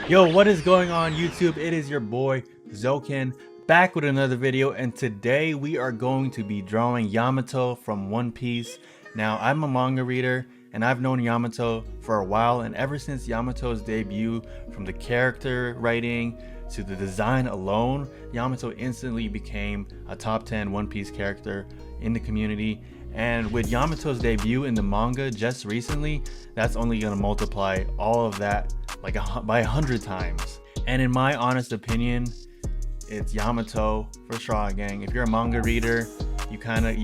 Yo, what is going on YouTube? It is your boy Zoken back with another video, and today we are going to be drawing Yamato from One Piece. Now, I'm a manga reader and I've known Yamato for a while, and ever since Yamato's debut, from the character writing to the design alone, Yamato instantly became a top 10 One Piece character in the community. And with Yamato's debut in the manga just recently, that's only going to multiply all of that like by 100 times. And in my honest opinion, it's Yamato for Straw Gang. If you're a manga reader, you kind of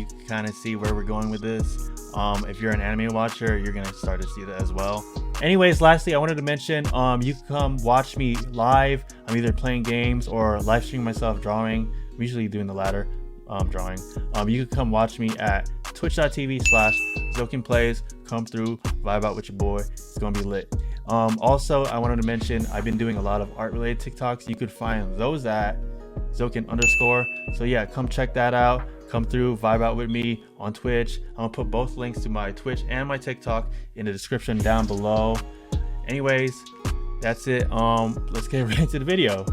see where we're going with this. If you're an anime watcher, you're gonna start to see that as well. Anyways, lastly, I wanted to mention you can come watch me live. I'm either playing games or live streaming myself drawing. I'm usually doing the latter, drawing. You can come watch me at twitch.tv/ZokenPlays. Come through, vibe out with your boy. It's gonna be lit. Also, I wanted to mention I've been doing a lot of art related TikToks. You could find those at Zoken_. So yeah, come check that out. Come through, vibe out with me on Twitch. I'm gonna put both links to my Twitch and my TikTok in the description down below. Anyways, that's it. Let's get right into the video.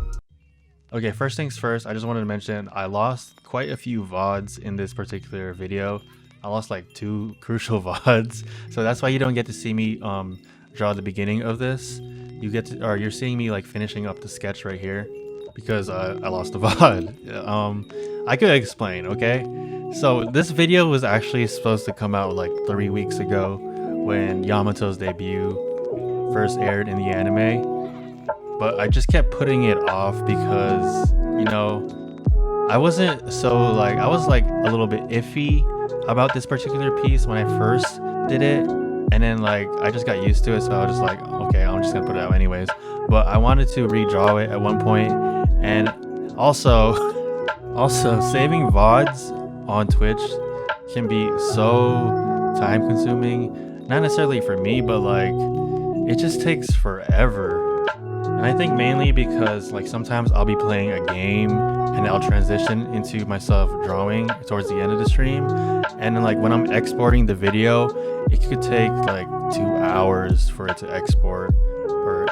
Okay, first things first, I just wanted to mention I lost quite a few VODs in this particular video. I lost like 2 crucial VODs, so that's why you don't get to see me draw the beginning of this. You're seeing me like finishing up the sketch right here because I lost the VOD. I could explain, okay? So this video was actually supposed to come out like 3 weeks ago when Yamato's debut first aired in the anime, but I just kept putting it off because, you know, I was like a little bit iffy about this particular piece when I first did it, and then like I just got used to it, so I was just like, okay, I'm just gonna put it out anyways. But I wanted to redraw it at one point, and also saving VODs on Twitch can be so time consuming. Not necessarily for me, but like it just takes forever. And I think mainly because like sometimes I'll be playing a game and I'll transition into myself drawing towards the end of the stream, and then like when I'm exporting the video, it could take like 2 hours for it to export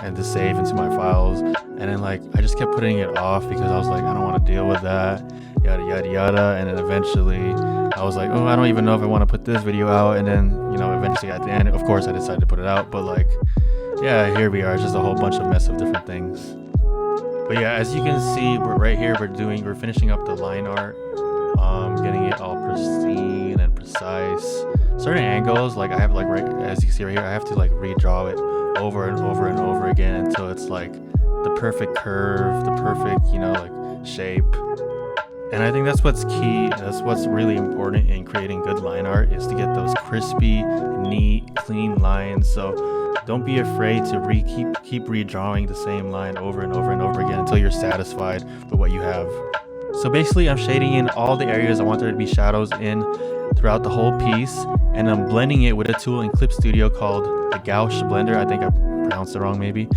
and to save into my files. And then like I just kept putting it off because I was like, I don't want to deal with that, yada yada yada. And then eventually I was like, oh, I don't even know if I want to put this video out. And then, you know, eventually at the end, of course I decided to put it out. But like, yeah, here we are. It's just a whole bunch of mess of different things. But yeah, as you can see, we're finishing up the line art, getting it all pristine and precise. Certain angles, like I have like as you can see right here, I have to like redraw it over and over and over again until it's like the perfect curve, the perfect, you know, like shape. And I think that's what's key. That's what's really important in creating good line art, is to get those crispy, neat, clean lines. So don't be afraid to keep redrawing the same line over and over and over again until you're satisfied with what you have. So basically, I'm shading in all the areas I want there to be shadows in throughout the whole piece, and I'm blending it with a tool in Clip Studio called the Gouache Blender. I think I pronounced it wrong maybe.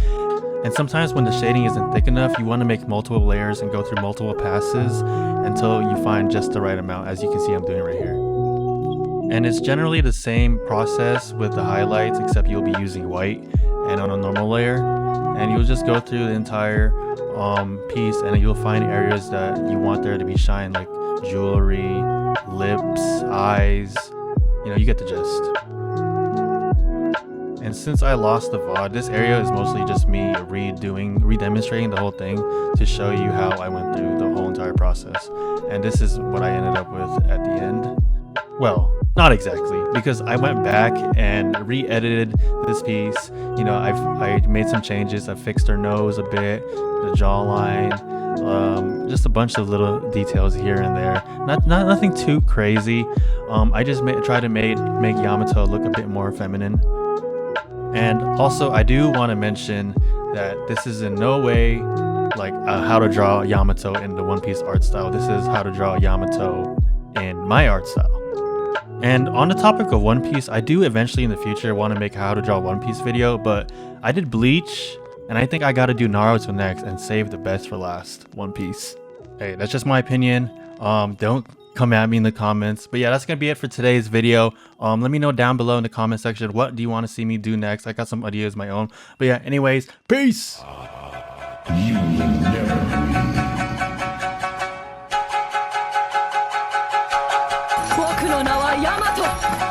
And sometimes when the shading isn't thick enough, you want to make multiple layers and go through multiple passes until you find just the right amount, as you can see I'm doing right here. And it's generally the same process with the highlights, except you'll be using white and on a normal layer, and you'll just go through the entire piece, and you'll find areas that you want there to be shine, like jewelry, lips, eyes, you know, you get the gist. And since I lost the VOD, this area is mostly just me re-demonstrating the whole thing to show you how I went through the whole entire process. And this is what I ended up with at the end. Well, not exactly, because I went back and re-edited this piece. You know, I made some changes. I fixed her nose a bit, the jawline, just a bunch of little details here and there. Nothing too crazy. I just tried to make Yamato look a bit more feminine. And also, I do want to mention that this is in no way like how to draw Yamato in the One Piece art style. This is how to draw Yamato in my art style. And on the topic of One Piece, I do eventually in the future want to make a how to draw One Piece video, but I did Bleach, and I think I gotta do Naruto next and save the best for last, One Piece. Hey, that's just my opinion. Don't come at me in the comments. But yeah, that's gonna be it for today's video. Let me know down below in the comment section, what do you want to see me do next? I got some ideas of my own. But yeah, anyways, peace. You will never win. 僕の名はヤマト。